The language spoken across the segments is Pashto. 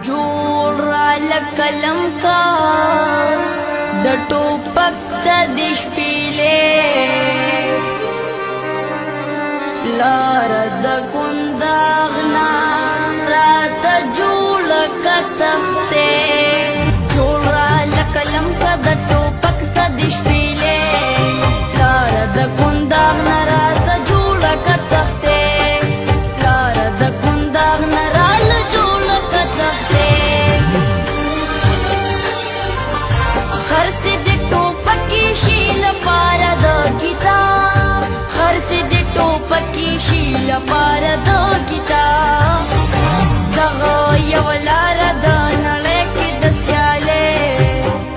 جوړ را لکلم کار د ټوپک ته د شپېلې لار د کنداغ نه راته جوړه که تختې جوړ را لکلم که د ټوپک ته د شپېلې لار د کنداغ نه راته جوړه که تختې لار د کنداغ نه راله جوړه که تختې خرڅې د ټوپکې شي لپاره د کتاب خرڅې د ټوپکې شي لپاره د کتاب دغه یو لاره د نړۍ کې د سیالۍ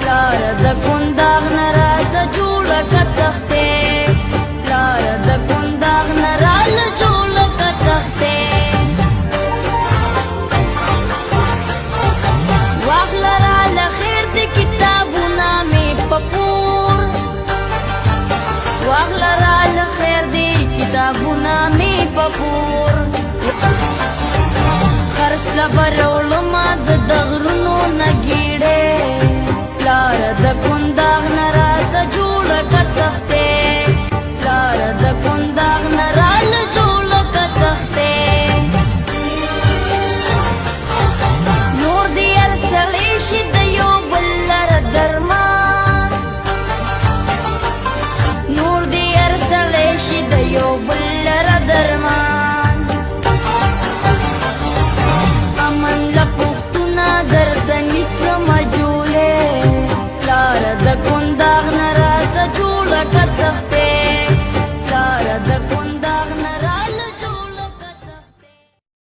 لاره د کنداغ نه راته جوړه که تختې لاره د کنداغ نه راله جوړه که تختې واخله راله خیر د کتابونه مې په پور واخله راله خیر د کتابونه مې په پور خرڅله به راوړمه زه د غرونو نه ګېډې لاره د کنداغ نه راته جوړه که تختې